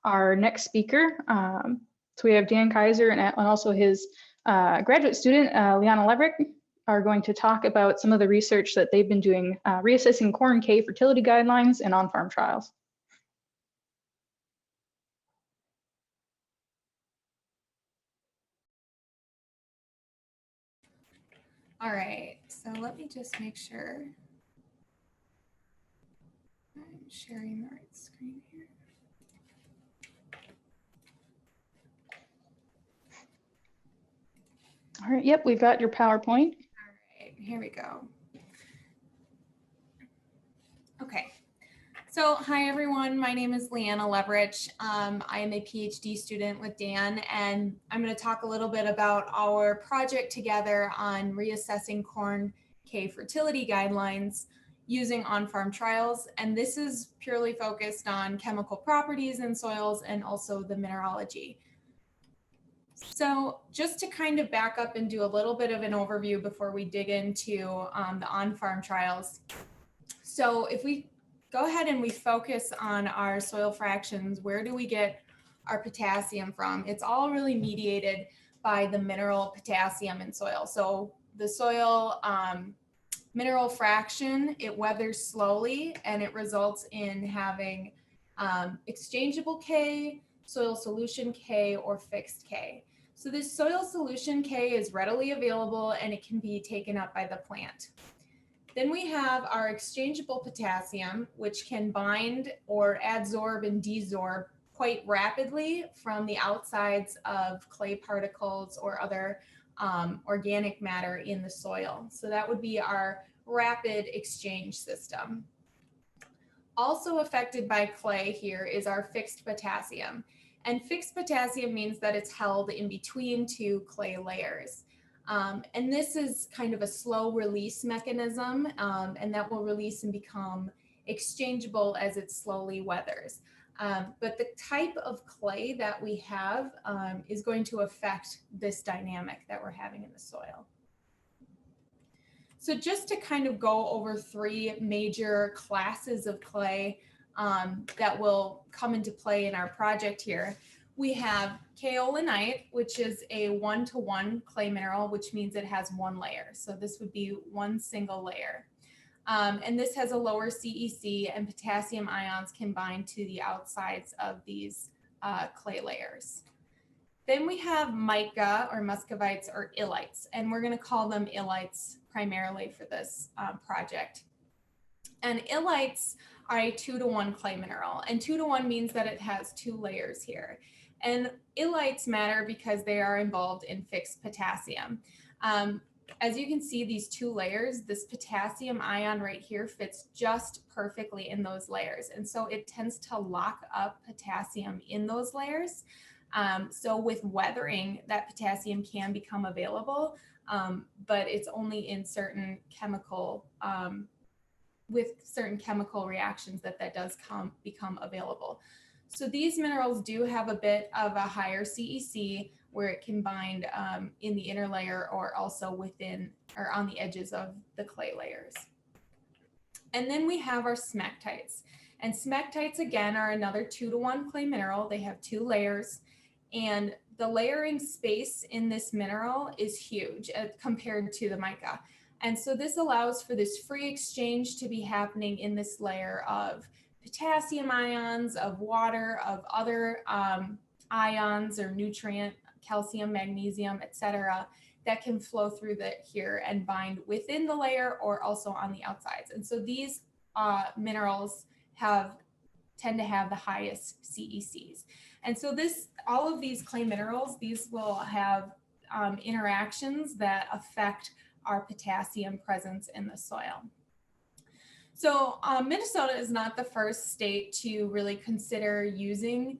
our next speaker. So we have Dan Kaiser and also his graduate student, Liana Leverick, are going to talk about some of the research that they've been doing, reassessing corn K fertility guidelines and on-farm trials. All right, so let me just make sure I'm sharing the right screen here. All right, yep, we've got your PowerPoint. All right, here we go. Okay, so hi everyone, my name is Liana Leverich. I am a PhD student with Dan, and I'm going to talk a little bit about our project together on reassessing corn K fertility guidelines using on-farm trials. And this is purely focused on chemical properties in soils and also the mineralogy. So just to kind of back up and do a little bit of an overview before we dig into the on-farm trials. So if we go ahead and we focus on our soil fractions, where do we get our potassium from? It's all really mediated by the mineral potassium in soil. So the soil mineral fraction, it weathers slowly and it results in having exchangeable K, soil solution K, or fixed K. So this soil solution K is readily available and it can be taken up by the plant. Then we have our exchangeable potassium, which can bind or adsorb and desorb quite rapidly from the outsides of clay particles or other organic matter in the soil. So that would be our rapid exchange system. Also affected by clay here is our fixed potassium. And fixed potassium means that it's held in between two clay layers. And this is kind of a slow release mechanism, and that will release and become exchangeable as it slowly weathers. But the type of clay that we have is going to affect this dynamic that we're having in the soil. So just to kind of go over three major classes of clay that will come into play in our project here. We have kaolinite, which is a 1-to-1 clay mineral, which means it has one layer. So this would be one single layer. And this has a lower CEC, and potassium ions can bind to the outsides of these clay layers. Then we have mica or muscovites or illites, and we're going to call them illites primarily for this project. And illites are a 2-to-1 clay mineral, and 2-to-1 means that it has two layers here. And illites matter because they are involved in fixed potassium. As you can see, these two layers, this potassium ion right here fits just perfectly in those layers. And so it tends to lock up potassium in those layers. So with weathering, that potassium can become available, but it's only in certain chemical, with certain chemical reactions that does become available. So these minerals do have a bit of a higher CEC where it can bind in the inner layer or also within or on the edges of the clay layers. And then we have our smectites. And smectites, again, are another 2-to-1 clay mineral. They have two layers. And the layering space in this mineral is huge compared to the mica. And so this allows for this free exchange to be happening in this layer of potassium ions, of water, of other ions or nutrient, calcium, magnesium, etc., that can flow through here and bind within the layer or also on the outsides. And so these minerals tend to have the highest CECs. And so all of these clay minerals, these will have interactions that affect our potassium presence in the soil. So Minnesota is not the first state to really consider using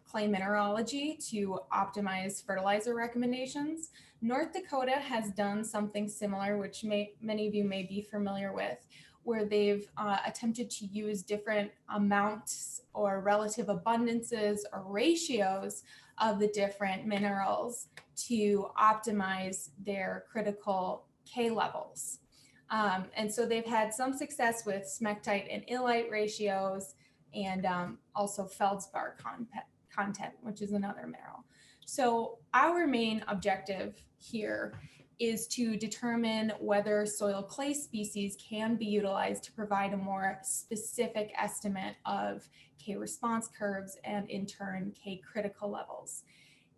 clay mineralogy to optimize fertilizer recommendations. North Dakota has done something similar, which many of you may be familiar with, where they've attempted to use different amounts or relative abundances or ratios of the different minerals to optimize their critical K levels. And so they've had some success with smectite and illite ratios, and also feldspar content, which is another mineral. So our main objective here is to determine whether soil clay species can be utilized to provide a more specific estimate of K response curves and in turn K critical levels.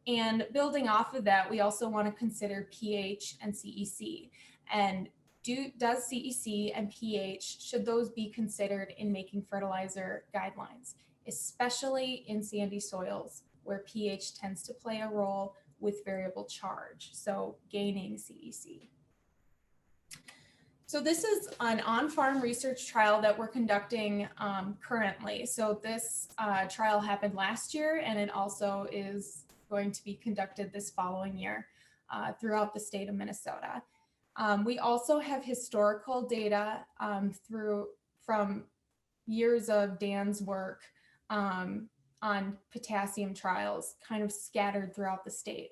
And building off of that, we also want to consider pH and CEC. And does CEC and pH, should those be considered in making fertilizer guidelines, especially in sandy soils where pH tends to play a role with variable charge, so gaining CEC. So this is an on-farm research trial that we're conducting currently. So this trial happened last year, and it also is going to be conducted this following year throughout the state of Minnesota. We also have historical data from years of Dan's work on potassium trials kind of scattered throughout the state.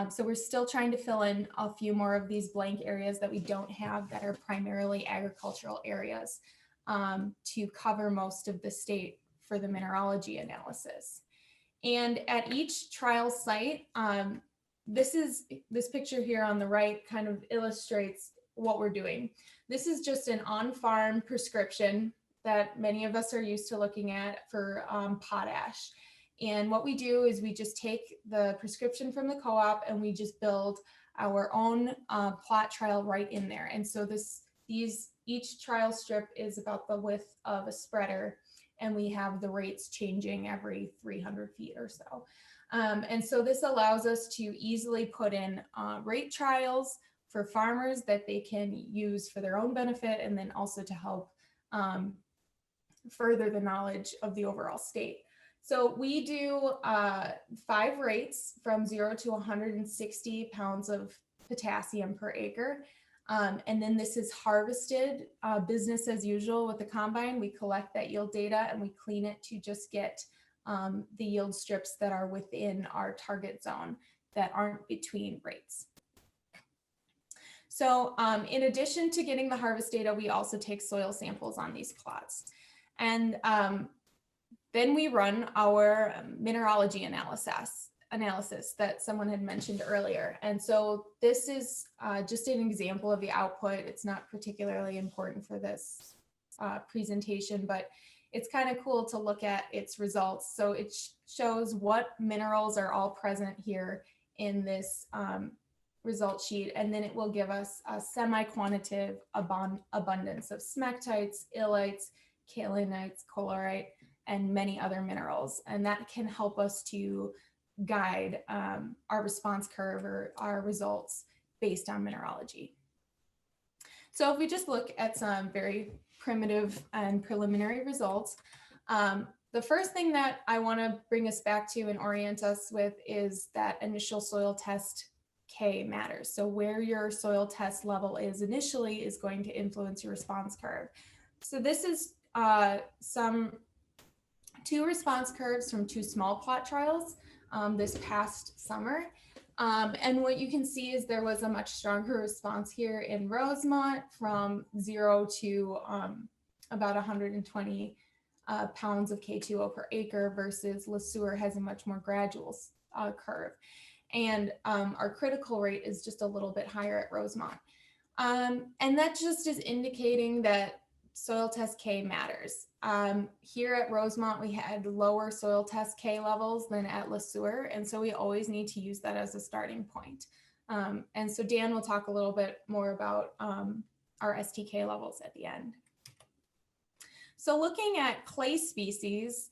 So we're still trying to fill in a few more of these blank areas that we don't have that are primarily agricultural areas to cover most of the state for the mineralogy analysis. And at each trial site, this picture here on the right kind of illustrates what we're doing. This is just an on-farm prescription that many of us are used to looking at for potash. And what we do is we just take the prescription from the co-op and we just build our own plot trial right in there. And so each trial strip is about the width of a spreader, and we have the rates changing every 300 feet or so. And so this allows us to easily put in rate trials for farmers that they can use for their own benefit, and then also to help further the knowledge of the overall state. So we do 5 rates from 0 to 160 pounds of potassium per acre. And then this is harvested business as usual with the combine. We collect that yield data and we clean it to just get the yield strips that are within our target zone that aren't between rates. So in addition to getting the harvest data, we also take soil samples on these plots. And then we run our mineralogy analysis that someone had mentioned earlier. And so this is just an example of the output. It's not particularly important for this presentation, but it's kind of cool to look at its results. So it shows what minerals are all present here in this result sheet, and then it will give us a semi-quantitative abundance of smectites, illites, kaolinites, colarite, and many other minerals. And that can help us to guide our response curve or our results based on mineralogy. So if we just look at some very primitive and preliminary results, the first thing that I want to bring us back to and orient us with is that initial soil test K matters. So where your soil test level is initially is going to influence your response curve. So this is two response curves from 2 small plot trials this past summer. And what you can see is there was a much stronger response here in Rosemont from 0 to about 120 pounds of K2O per acre versus Le Sueur has a much more gradual curve. And our critical rate is just a little bit higher at Rosemont. And that just is indicating that soil test K matters. Here at Rosemont, we had lower soil test K levels than at Le Sueur, and so we always need to use that as a starting point. And so Dan will talk a little bit more about our STK levels at the end. So looking at clay species,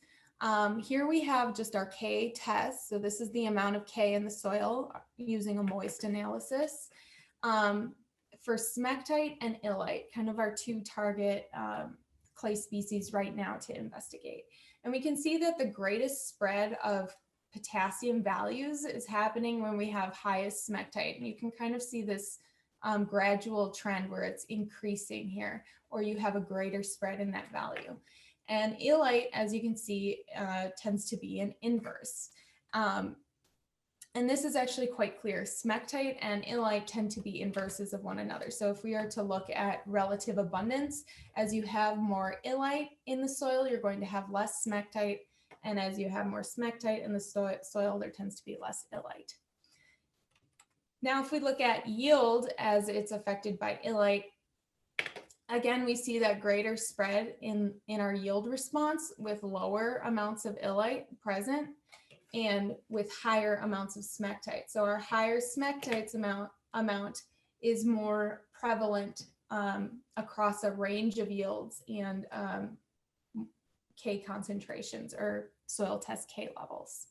here we have just our K test. So this is the amount of K in the soil using a moist analysis. For smectite and illite, kind of our 2 target clay species right now to investigate. And we can see that the greatest spread of potassium values is happening when we have highest smectite. And you can kind of see this gradual trend where it's increasing here, or you have a greater spread in that value. And illite, as you can see, tends to be an inverse. And this is actually quite clear. Smectite and illite tend to be inverses of one another. So if we are to look at relative abundance, as you have more illite in the soil, you're going to have less smectite. And as you have more smectite in the soil, there tends to be less illite. Now, if we look at yield as it's affected by illite, again, we see that greater spread in our yield response with lower amounts of illite present and with higher amounts of smectite. So our higher smectites amount is more prevalent across a range of yields and K concentrations or soil test K levels.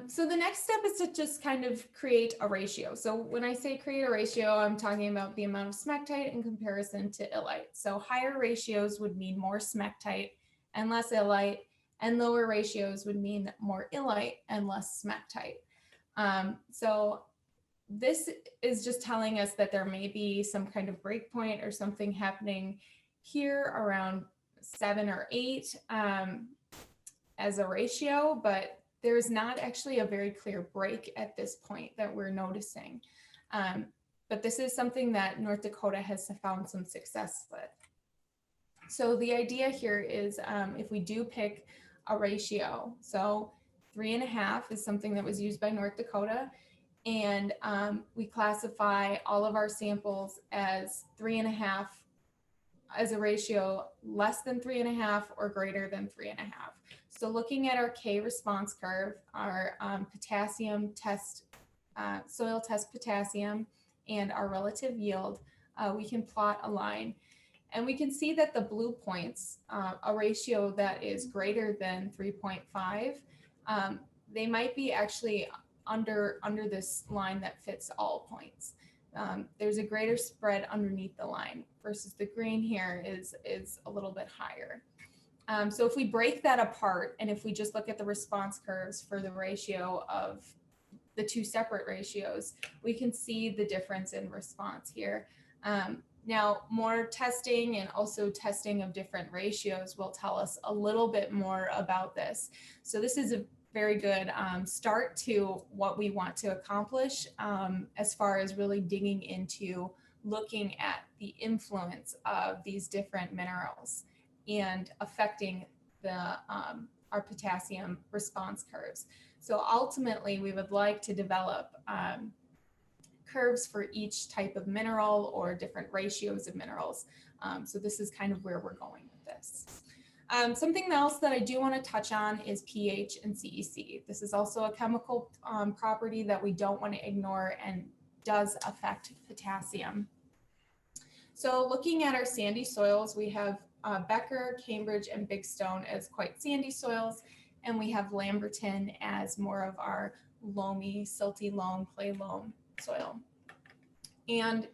So the next step is to just kind of create a ratio. So when I say create a ratio, I'm talking about the amount of smectite in comparison to illite. So higher ratios would mean more smectite and less illite, and lower ratios would mean more illite and less smectite. So this is just telling us that there may be some kind of breakpoint or something happening here around 7 or 8 as a ratio, but there's not actually a very clear break at this point that we're noticing. But this is something that North Dakota has found some success with. So the idea here is if we do pick a ratio, so 3.5 is something that was used by North Dakota, and we classify all of our samples as 3.5 as a ratio less than 3.5 or greater than 3.5. So looking at our K response curve, our potassium test, soil test potassium, and our relative yield, we can plot a line. And we can see that the blue points, a ratio that is greater than 3.5, they might be actually under this line that fits all points. There's a greater spread underneath the line versus the green here is a little bit higher. So if we break that apart and if we just look at the response curves for the ratio of the two separate ratios, we can see the difference in response here. Now, more testing and also testing of different ratios will tell us a little bit more about this. So this is a very good start to what we want to accomplish as far as really digging into looking at the influence of these different minerals and affecting the our potassium response curves. So ultimately, we would like to develop curves for each type of mineral or different ratios of minerals. So this is kind of where we're going with this. Something else that I do want to touch on is pH and CEC. This is also a chemical property that we don't want to ignore and does affect potassium. So looking at our sandy soils, we have Becker, Cambridge, and Big Stone as quite sandy soils, and we have Lamberton as more of our loamy, silty loam, clay loam soil. And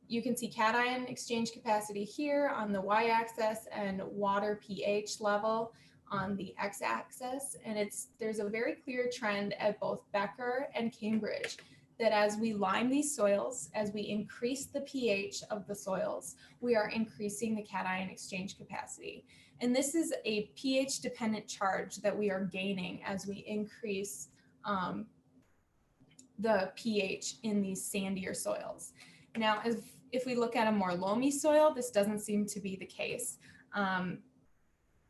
you can see cation exchange capacity here on the y-axis and water pH level on the x-axis. And there's a very clear trend at both Becker and Cambridge that as we lime these soils, as we increase the pH of the soils, we are increasing the cation exchange capacity. And this is a pH dependent charge that we are gaining as we increase the pH in these sandier soils. Now, if we look at a more loamy soil, this doesn't seem to be the case.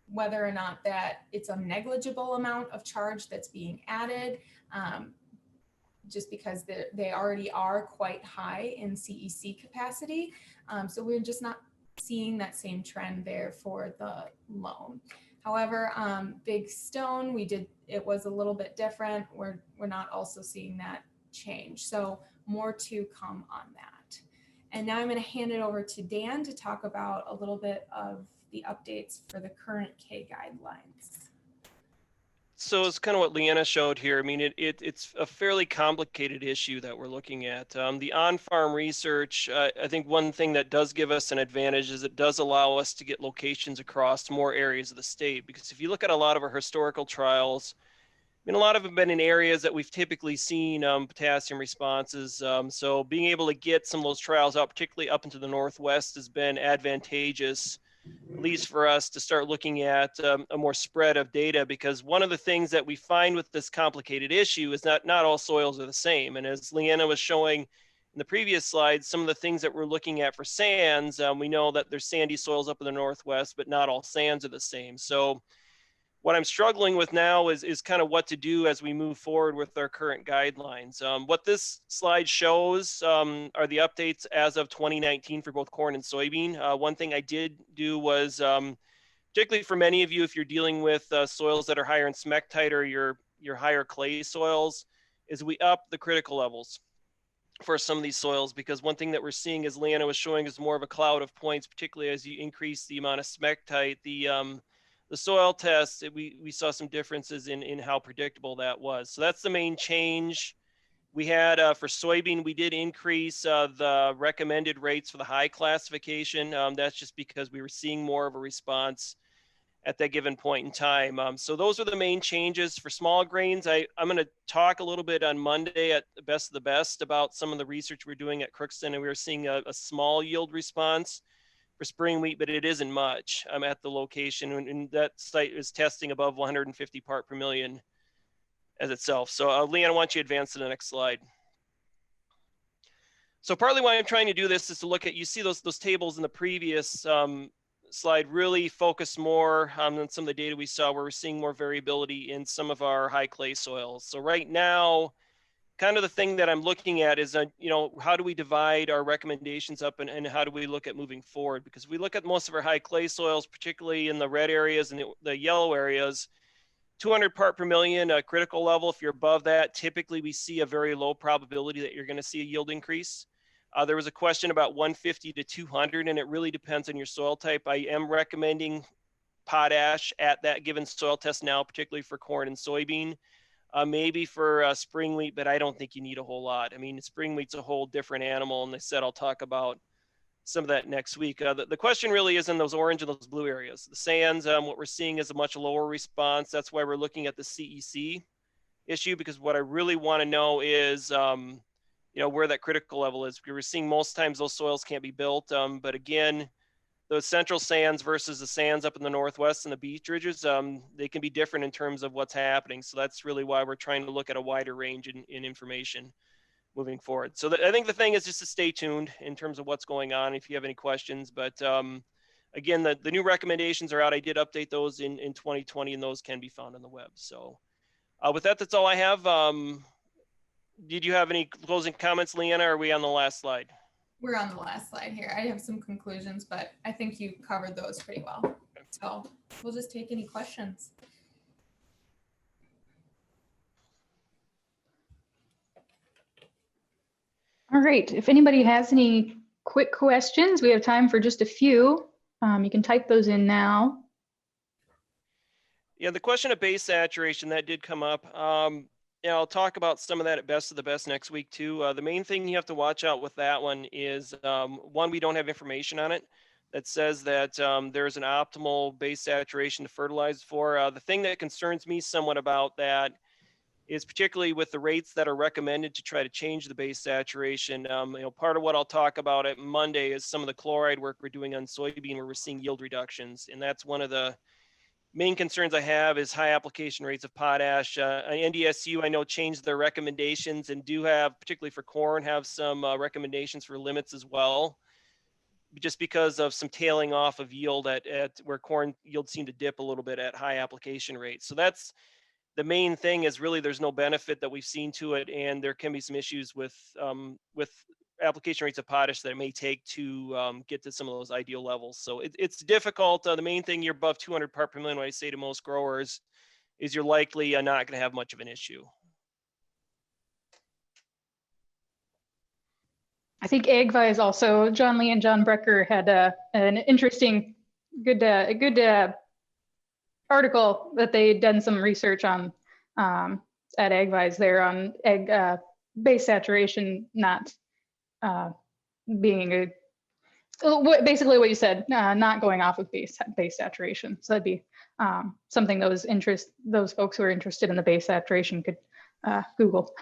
Whether or not that it's a negligible amount of charge that's being added, just because they already are quite high in CEC capacity. So we're just not seeing that same trend there for the loam. However, Big Stone, it was a little bit different. We're not also seeing that change. So more to come on that. And now I'm going to hand it over to Dan to talk about a little bit of the updates for the current K guidelines. So it's kind of what Leanna showed here. I mean, it's a fairly complicated issue that we're looking at. The on-farm research, I think one thing that does give us an advantage is it does allow us to get locations across more areas of the state. Because if you look at a lot of our historical trials, I mean, a lot of them have been in areas that we've typically seen potassium responses. So being able to get some of those trials out, particularly up into the Northwest, has been advantageous at least for us to start looking at a more spread of data, because one of the things that we find with this complicated issue is not all soils are the same. And as Leanna was showing in the previous slides, some of the things that we're looking at for sands, we know that there's sandy soils up in the Northwest, but not all sands are the same. So what I'm struggling with now is kind of what to do as we move forward with our current guidelines. What this slide shows are the updates as of 2019 for both corn and soybean. One thing I did do was, particularly for many of you, if you're dealing with soils that are higher in smectite or your higher clay soils, is we up the critical levels for some of these soils, because one thing that we're seeing, as Leanna was showing, is more of a cloud of points, particularly as you increase the amount of smectite. The soil tests, we saw some differences in how predictable that was. So that's the main change. We had for soybean, we did increase the recommended rates for the high classification. That's just because we were seeing more of a response at that given point in time. So those are the main changes for small grains. I'm going to talk a little bit on Monday at the Best of the Best about some of the research we're doing at Crookston, and we were seeing a small yield response for spring wheat, but it isn't much at the location, and that site is testing above 150 part per million as itself. So Leanna, why don't you advance to the next slide? So partly why I'm trying to do this is to look at, you see those tables in the previous slide really focus more on some of the data we saw where we're seeing more variability in some of our high clay soils. So right now, kind of the thing that I'm looking at is, how do we divide our recommendations up, and how do we look at moving forward? Because if we look at most of our high clay soils, particularly in the red areas and the yellow areas, 200 part per million, a critical level. If you're above that, typically we see a very low probability that you're going to see a yield increase. There was a question about 150 to 200, and it really depends on your soil type. I am recommending potash at that given soil test now, particularly for corn and soybean. Maybe for spring wheat, but I don't think you need a whole lot. I mean, spring wheat's a whole different animal, and they said I'll talk about some of that next week. The question really is in those orange and those blue areas. The sands, what we're seeing is a much lower response. That's why we're looking at the CEC issue, because what I really want to know is, where that critical level is. We're seeing most times those soils can't be built, but again, those central sands versus the sands up in the Northwest and the beach ridges, they can be different in terms of what's happening. So that's really why we're trying to look at a wider range in information moving forward. So I think the thing is just to stay tuned in terms of what's going on if you have any questions. But again, the new recommendations are out. I did update those in 2020, and those can be found on the web. So with that, that's all I have. Did you have any closing comments, Leanna, or are we on the last slide? We're on the last slide here. I have some conclusions, but I think you covered those pretty well. So we'll just take any questions. All right, if anybody has any quick questions, we have time for just a few. You can type those in now. Yeah, the question of base saturation, that did come up. I'll talk about some of that at Best of the Best next week too. The main thing you have to watch out with that one is, one, we don't have information on it that says that there's an optimal base saturation to fertilize for. The thing that concerns me somewhat about that is particularly with the rates that are recommended to try to change the base saturation. Part of what I'll talk about at Monday is some of the chloride work we're doing on soybean where we're seeing yield reductions. And that's one of the main concerns I have is high application rates of potash. NDSU, I know, changed their recommendations and do have, particularly for corn, have some recommendations for limits as well, just because of some tailing off of yield at where corn yields seem to dip a little bit at high application rates. So that's the main thing, is really there's no benefit that we've seen to it, and there can be some issues with application rates of potash that it may take to get to some of those ideal levels. So it's difficult. The main thing, you're above 200 part per million, what I say to most growers is you're likely not going to have much of an issue. I think AgVise also, John Lee and John Brecker had an interesting, good article that they'd done some research on at AgVise there on egg base saturation not being basically what you said, not going off of base saturation. So that'd be something those folks who are interested in the base saturation could Google.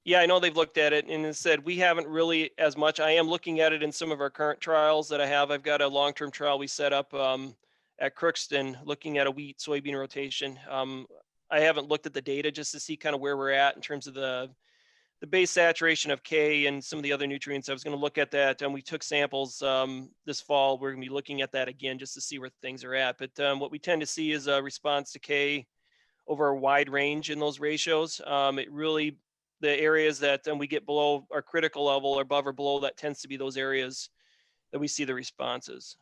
Yeah, I know they've looked at it and it said we haven't really as much. I am looking at it in some of our current trials that I have. I've got a long-term trial we set up at Crookston looking at a wheat soybean rotation. I haven't looked at the data just to see kind of where we're at in terms of the base saturation of K and some of the other nutrients. I was going to look at that, and we took samples this fall. We're going to be looking at that again just to see where things are at. But what we tend to see is a response to K over a wide range in those ratios. It really, the areas that we get below our critical level or above or below, that tends to be those areas that we see the responses.